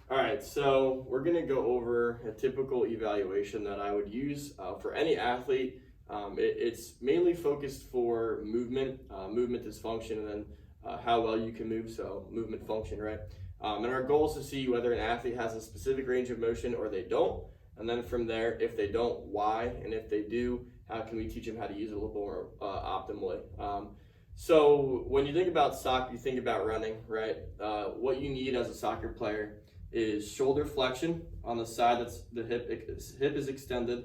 All right, so we're going to go over a typical evaluation that I would use for any athlete. It's mainly focused for movement, movement dysfunction, and then how well you can move, so movement function, right? And our goal is to see whether an athlete has a specific range of motion or they don't. And then from there, if they don't, why? And if they do, how can we teach them how to use it a little more optimally? So when you think about soccer, you think about running, right? What you need as a soccer player is shoulder flexion on the side that's the hip is extended,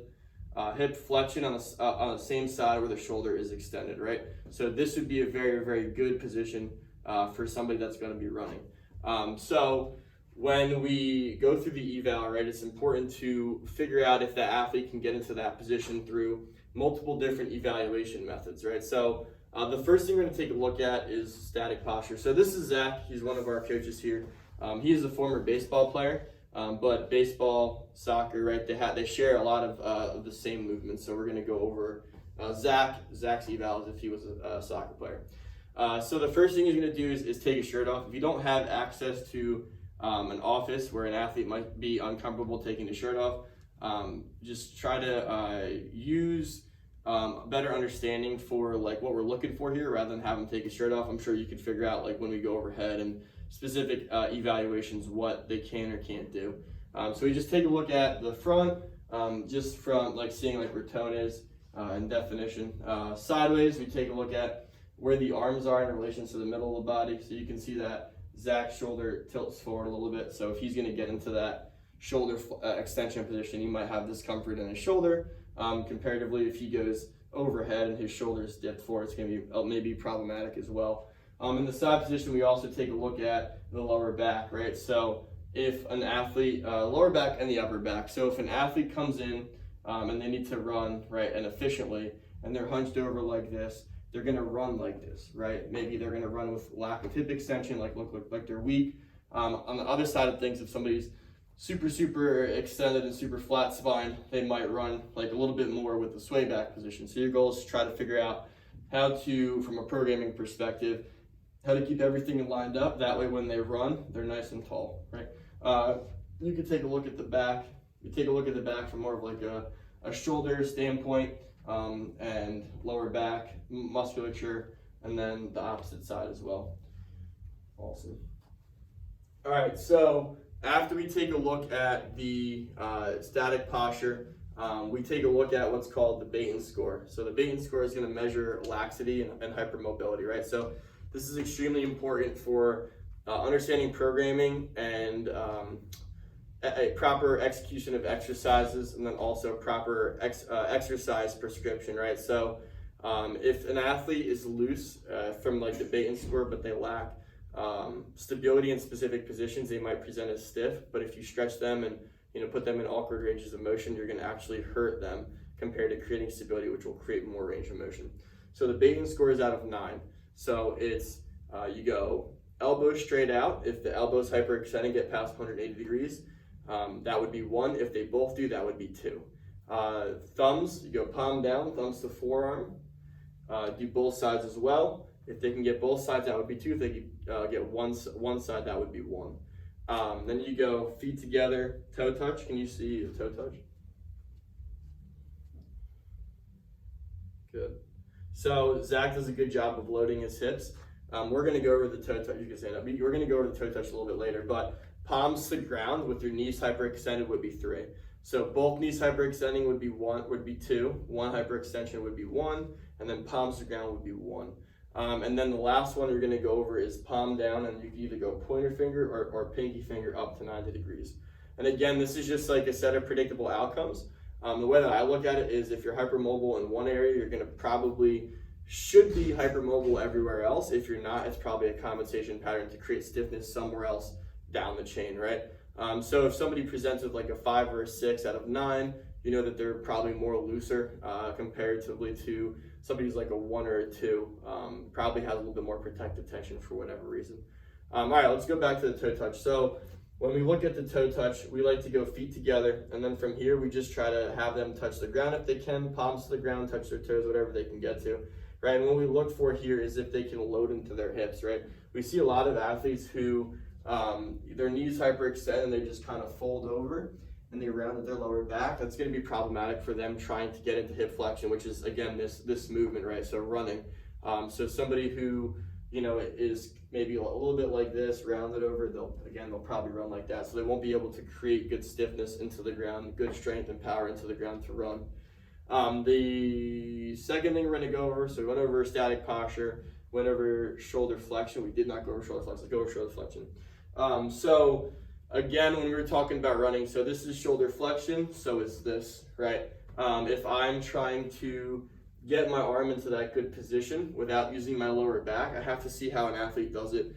hip flexion on the same side where the shoulder is extended, right? So this would be a very, very good position for somebody that's going to be running. So when we go through the eval, right, it's important to figure out if the athlete can get into that position through multiple different evaluation methods, right? So the first thing we're going to take a look at is static posture. So this is Zach. He's one of our coaches here. He is a former baseball player, but baseball, soccer, right? They share a lot of the same movements. So we're going to go over Zach's evals if he was a soccer player. So the first thing he's going to do is take his shirt off. If you don't have access to an office where an athlete might be uncomfortable taking the shirt off, just try to use better understanding for like what we're looking for here rather than have them take his shirt off. I'm sure you could figure out like when we go overhead and specific evaluations what they can or can't do. So we just take a look at the front, just from like seeing like where tone is and definition. Sideways, we take a look at where the arms are in relation to the middle of the body. So you can see that Zach's shoulder tilts forward a little bit. So if he's going to get into that shoulder extension position, he might have discomfort in his shoulder. Comparatively, if he goes overhead and his shoulders dipped forward, it's going to be maybe problematic as well. In the side position, we also take a look at the lower back, right? So if an athlete, lower back and the upper back. So if an athlete comes in and they need to run, right, and efficiently, and they're hunched over like this, they're going to run like this, right? Maybe they're going to run with lack of hip extension, like look like they're weak. On the other side of things, if somebody's super extended and super flat spine, they might run like a little bit more with the sway back position. So your goal is to try to figure out how to, from a programming perspective, how to keep everything lined up. That way when they run, they're nice and tall, right? You could take a look at the back. You take a look at the back from more of like a shoulder standpoint and lower back musculature, and then the opposite side as well. Awesome. All right, so after we take a look at the static posture, we take a look at what's called the Baton Score. So the Baton Score is going to measure laxity and hypermobility, right? So this is extremely important for understanding programming and a proper execution of exercises, and then also proper exercise prescription, right? So if an athlete is loose from like the Baton Score, but they lack stability in specific positions, they might present as stiff. But if you stretch them and put them in awkward ranges of motion, you're going to actually hurt them compared to creating stability, which will create more range of motion. So the Baton Score is out of 9. So it's you go elbow straight out. If the elbows hyperextending get past 180 degrees, that would be 1. If they both do, that would be 2. Thumbs, you go palm down, thumbs to forearm. Do both sides as well. If they can get both sides, that would be 2. If they can get one side, that would be 1. Then you go feet together, toe touch. Can you see the toe touch? Good. So Zach does a good job of loading his hips. We're going to go over the toe touch. You can stand up. We're going to go over the toe touch a little bit later, but palms to ground with your knees hyperextended would be 3. So both knees hyperextending would be 2. One hyperextension would be 1, and then palms to ground would be 1. And then the last one we're going to go over is palm down, and you can either go pointer finger or pinky finger up to 90 degrees. And again, this is just like a set of predictable outcomes. The way that I look at it is if you're hypermobile in one area, you're going to should be hypermobile everywhere else. If you're not, it's probably a compensation pattern to create stiffness somewhere else down the chain, right? So if somebody presents with like a 5 or a 6 out of 9, you know that they're probably more looser comparatively to somebody who's like a 1 or a 2, probably has a little bit more protective tension for whatever reason. All right, let's go back to the toe touch. So when we look at the toe touch, we like to go feet together, and then from here we just try to have them touch the ground if they can, palms to the ground, touch their toes, whatever they can get to, right? And what we look for here is if they can load into their hips, right? We see a lot of athletes who their knees hyperextend and they just kind of fold over and they round at their lower back. That's going to be problematic for them trying to get into hip flexion, which is, again, this movement, right? So running. So somebody who, is maybe a little bit like this, rounded over, they'll probably run like that. So they won't be able to create good stiffness into the ground, good strength and power into the ground to run. The second thing we're going to go over, so we went over static posture, went over shoulder flexion. We did not go over shoulder flexion. Let's go over shoulder flexion. So again, when we were talking about running, so this is shoulder flexion, so is this, right? If I'm trying to get my arm into that good position without using my lower back, I have to see how an athlete does it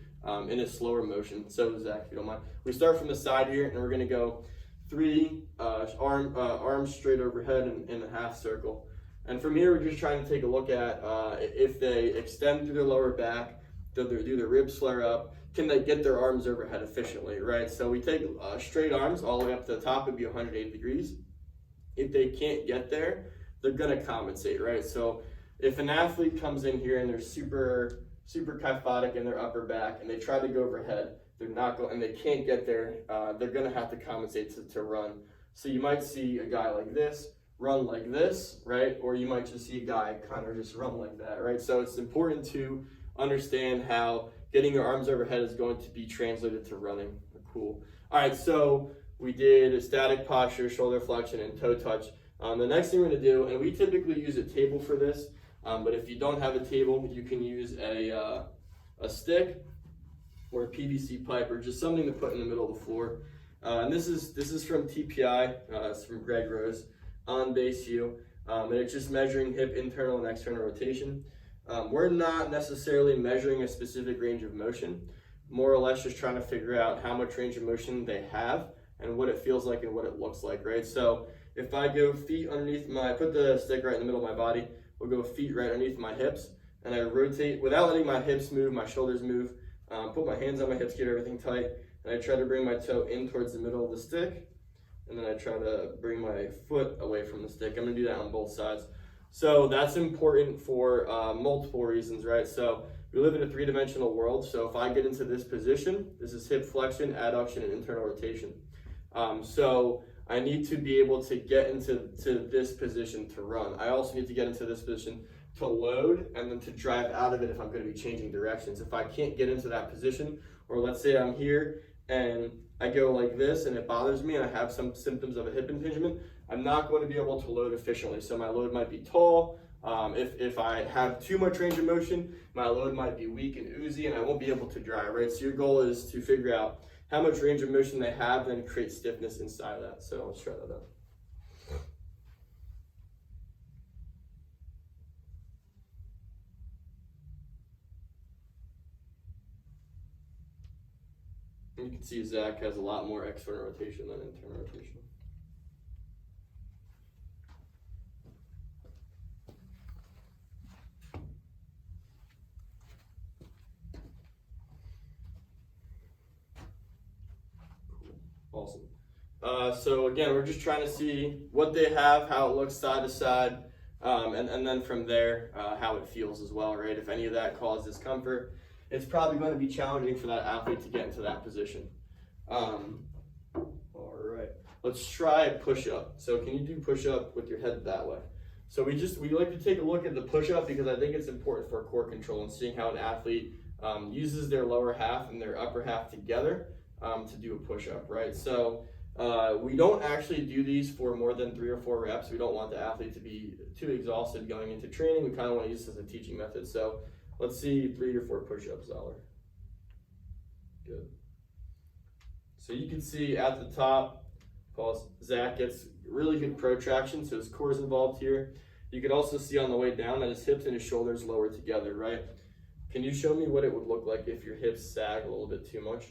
in a slower motion. So Zach, if you don't mind. We start from the side here, and we're going to go 3 arms straight overhead in a half circle. And from here, we're just trying to take a look at if they extend through their lower back, do their ribs flare up, can they get their arms overhead efficiently, right? So we take straight arms all the way up to the top, would be 180 degrees. If they can't get there, they're gonna compensate, right? So if an athlete comes in here and they're super kyphotic in their upper back and they try to go overhead, they're not going, and they can't get there, they're gonna have to compensate to run. So you might see a guy like this, run like this, right? Or you might just see a guy kind of just run like that, right? So it's important to understand how getting your arms overhead is going to be translated to running. Cool. All right, so we did a static posture, shoulder flexion, and toe touch. The next thing we're going to do, and we typically use a table for this, but if you don't have a table, you can use a stick or a PVC pipe or just something to put in the middle of the floor. And this is from TPI, it's from Greg Rose, on base U, and it's just measuring hip internal and external rotation. We're not necessarily measuring a specific range of motion, more or less just trying to figure out how much range of motion they have and what it feels like and what it looks like, right? So if I go feet underneath put the stick right in the middle of my body, we'll go feet right underneath my hips, and I rotate without letting my hips move, my shoulders move, put my hands on my hips, keep everything tight, and I try to bring my toe in towards the middle of the stick, and then I try to bring my foot away from the stick. I'm gonna do that on both sides. So that's important for multiple reasons, right? So we live in a 3-dimensional world. So if I get into this position, this is hip flexion, adduction, and internal rotation. So I need to be able to get into this position to run. I also need to get into this position to load and then to drive out of it if I'm going to be changing directions. If I can't get into that position, or let's say I'm here and I go like this and it bothers me and I have some symptoms of a hip impingement, I'm not going to be able to load efficiently. So my load might be tall. If I have too much range of motion, my load might be weak and oozy and I won't be able to drive, right? So your goal is to figure out how much range of motion they have and create stiffness inside of that. So let's try that out. You can see Zach has a lot more external rotation than internal rotation. Awesome. So again, we're just trying to see what they have, how it looks side to side, and then from there, how it feels as well, right? If any of that causes discomfort, it's probably going to be challenging for that athlete to get into that position. All right, let's try a push-up. So can you do push-up with your head that way? So we like to take a look at the push-up because I think it's important for core control and seeing how an athlete uses their lower half and their upper half together to do a push-up, right? So we don't actually do these for more than 3 or 4 reps. We don't want the athlete to be too exhausted going into training. We kind of want to use this as a teaching method. So let's see 3 or 4 push-ups, Zoller. Good. So you can see at the top, Zach gets really good protraction, so his core is involved here. You can also see on the way down that his hips and his shoulders lower together, right? Can you show me what it would look like if your hips sag a little bit too much?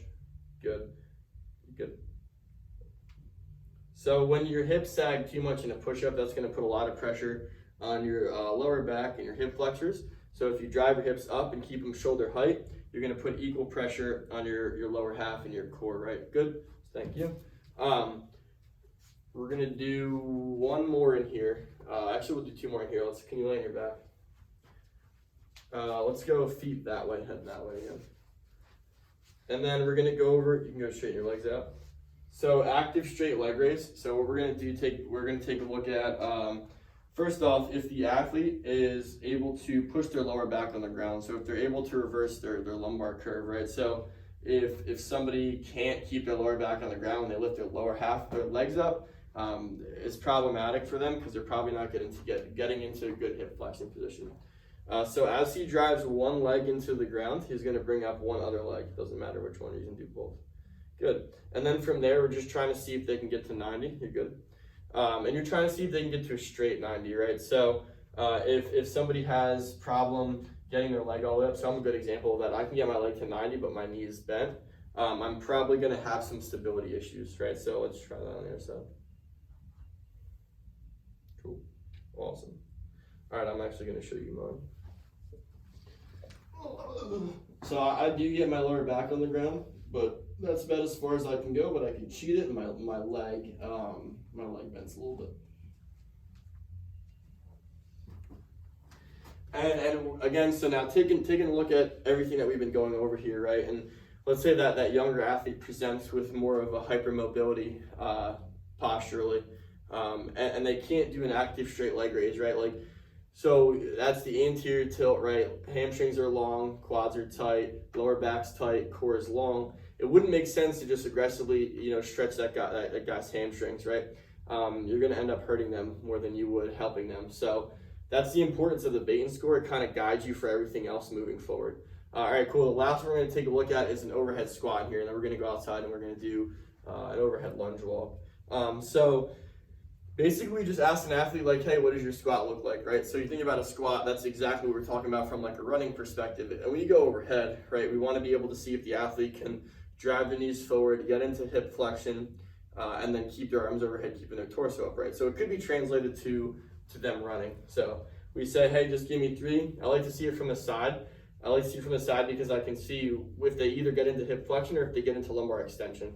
Good. Good. So when your hips sag too much in a push-up, that's going to put a lot of pressure on your lower back and your hip flexors. So if you drive your hips up and keep them shoulder height, you're going to put equal pressure on your lower half and your core, right? Good. Thank you. We're going to do one more in here. Actually, we'll do 2 more in here. Can you lay on your back? Let's go feet that way, head that way again. And then we're gonna go over, you can go straighten your legs out. So active straight leg raise. So what we're gonna do, we're gonna take a look at, first off, if the athlete is able to push their lower back on the ground. So if they're able to reverse their lumbar curve, right? So if somebody can't keep their lower back on the ground when they lift their lower half of their legs up, it's problematic for them because they're probably not getting into a good hip flexing position. So as he drives one leg into the ground, he's going to bring up one other leg. Doesn't matter which one, you can do both. Good. And then from there, we're just trying to see if they can get to 90. You're good. And you're trying to see if they can get to a straight 90, right? So if somebody has problem getting their leg all the way up, so I'm a good example of that. I can get my leg to 90, but my knee is bent. I'm probably going to have some stability issues, right? So let's try that on the other side. Cool. Awesome. All right, I'm actually going to show you mine. So I do get my lower back on the ground, but that's about as far as I can go, but I can cheat it, and my leg bends a little bit. And again, so now taking a look at everything that we've been going over here, right? And let's say that younger athlete presents with more of a hypermobility posturally, and they can't do an active straight leg raise, right? Like, so that's the anterior tilt, right? Hamstrings are long, quads are tight, lower back's tight, core is long. It wouldn't make sense to just aggressively, stretch that guy's hamstrings, right? You're going to end up hurting them more than you would helping them. So that's the importance of the Baton Score. It kind of guides you for everything else moving forward. All right, cool. The last one we're going to take a look at is an overhead squat here, and then we're going to go outside and we're going to do an overhead lunge walk. So basically, we just asked an athlete, like, hey, what does your squat look like, right? So you think about a squat, that's exactly what we're talking about from like a running perspective. And when you go overhead, right, we want to be able to see if the athlete can drive the knees forward, get into hip flexion, and then keep their arms overhead, keeping their torso upright. So it could be translated to them running. So we say, hey, just give me 3. I like to see it from the side. I like to see it from the side because I can see if they either get into hip flexion or if they get into lumbar extension.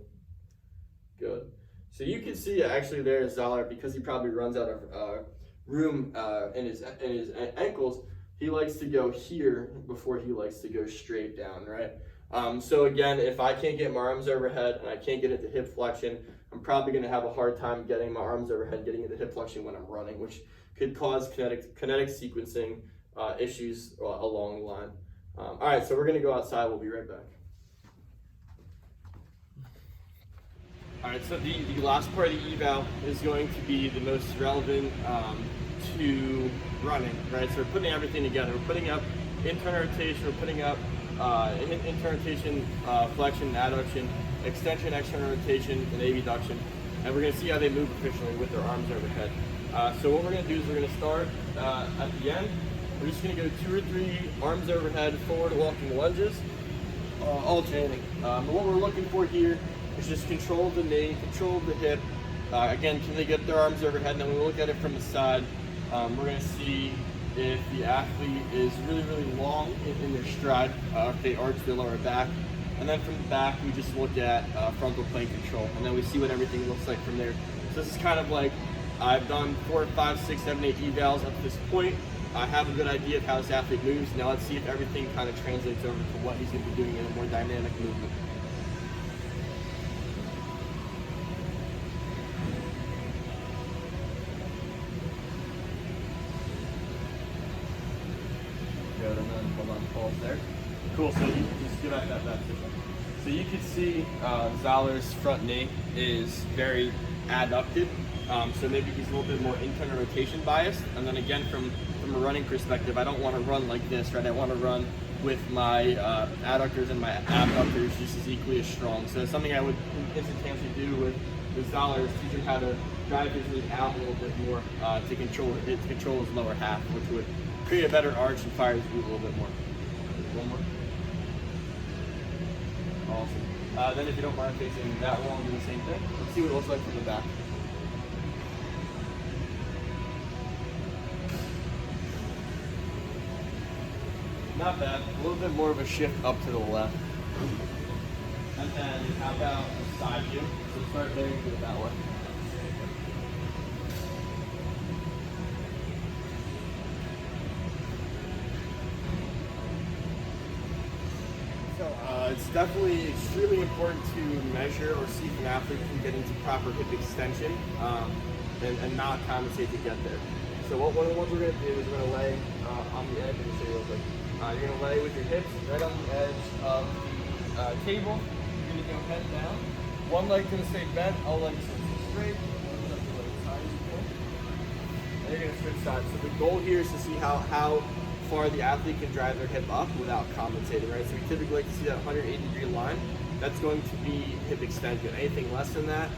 Good. So you can see actually there Zahler, because he probably runs out of room in his ankles, he likes to go here before he likes to go straight down, right? So again, if I can't get my arms overhead and I can't get into hip flexion, I'm probably going to have a hard time getting my arms overhead, getting into hip flexion when I'm running, which could cause kinetic sequencing issues along the line. All right, so we're going to go outside. We'll be right back. All right, so the last part of the eval is going to be the most relevant to running, right? So we're putting everything together. We're putting up internal rotation, we're putting up internal rotation, flexion, adduction, extension, external rotation, and abduction. And we're going to see how they move efficiently with their arms overhead. So what we're going to do is we're going to start at the end. We're just going to go 2 or 3 arms overhead, forward walking lunges, alternating. But what we're looking for here is just control of the knee, control of the hip. Again, can they get their arms overhead? And then when we look at it from the side, we're going to see if the athlete is really, really long in their stride, if they arch their lower back. And then from the back, we just look at frontal plane control. And then we see what everything looks like from there. So this is kind of like, I've done 4, 5, 6, 7, 8 evals up to this point. I have a good idea of how this athlete moves. Now let's see if everything kind of translates over to what he's going to be doing in a more dynamic movement. Good, and then hold on, pause there. Cool, so you can just give out that position. So you can see Zahler's front knee is very adducted. So maybe he's a little bit more internal rotation biased. And then again, from a running perspective, I don't want to run like this, right? I want to run with my adductors and my abductors just as equally as strong. So something I would instantaneously do with Zahler is teach him how to drive his knee out a little bit more to control his lower half, which would create a better arch and fire his glute a little bit more. One more. Awesome. Then if you don't mind facing that wall, do the same thing. Let's see what it looks like from the back. Not bad. A little bit more of a shift up to the left. And then how about the side view? So start there and do it that way. So It's definitely extremely important to measure or see if an athlete can get into proper hip extension and not compensate to get there. So one of the ones we're going to do is we're going to lay on the edge. Let me show you real quick. You're going to lay with your hips right on the edge of the table. You're going to go head down. One leg's going to stay bent, all legs are straight. And you're going to switch sides. So the goal here is to see how far the athlete can drive their hip up without compensating, right? So we typically like to see that 180-degree line. That's going to be hip extension. Anything less than that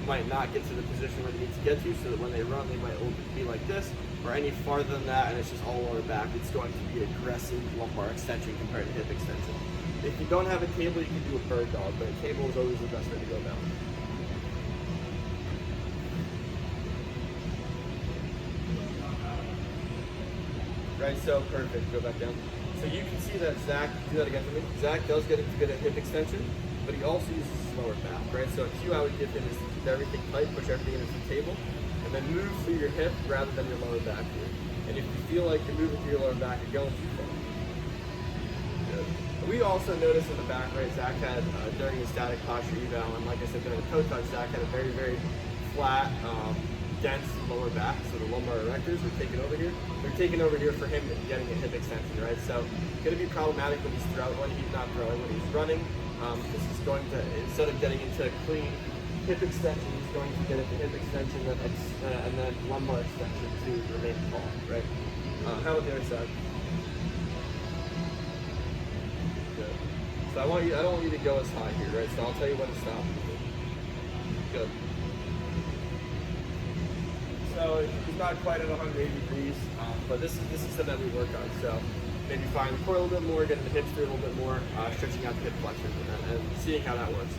might not get to the position where they need to get to, so that when they run, they might be like this, or any farther than that, and it's just all lower back. It's going to be aggressive lumbar extension compared to hip extension. If you don't have a table, you can do a bird dog, but a table is always the best way to go down. Right, so perfect, go back down. So you can see that Zach, do that again for me. Zach does get a hip extension, but he also uses his lower back, right? So a cue I would give him is to keep everything tight, push everything into the table, and then move through your hip rather than your lower back here. And if you feel like you're moving through your lower back, you're going too far. Good. We also noticed in the back, right, Zach had, during the static posture eval, and like I said, during the toe touch, Zach had a very, very flat, dense lower back, so the lumbar erectors were taken over here. They're taken over here for him getting a hip extension, right? So it's going to be problematic when he's throwing, when he's not throwing, when he's running, because he's going to, instead of getting into a clean hip extension, he's going to get into hip extension and then lumbar extension to remain tall, right? How about the other side? Good. So I don't want you to go as high here, right? So I'll tell you when to stop. Good. So it's not quite at 180 degrees, but this is something that we work on. So maybe find the core a little bit more, getting the hips through a little bit more, stretching out the hip flexors, and seeing how that works.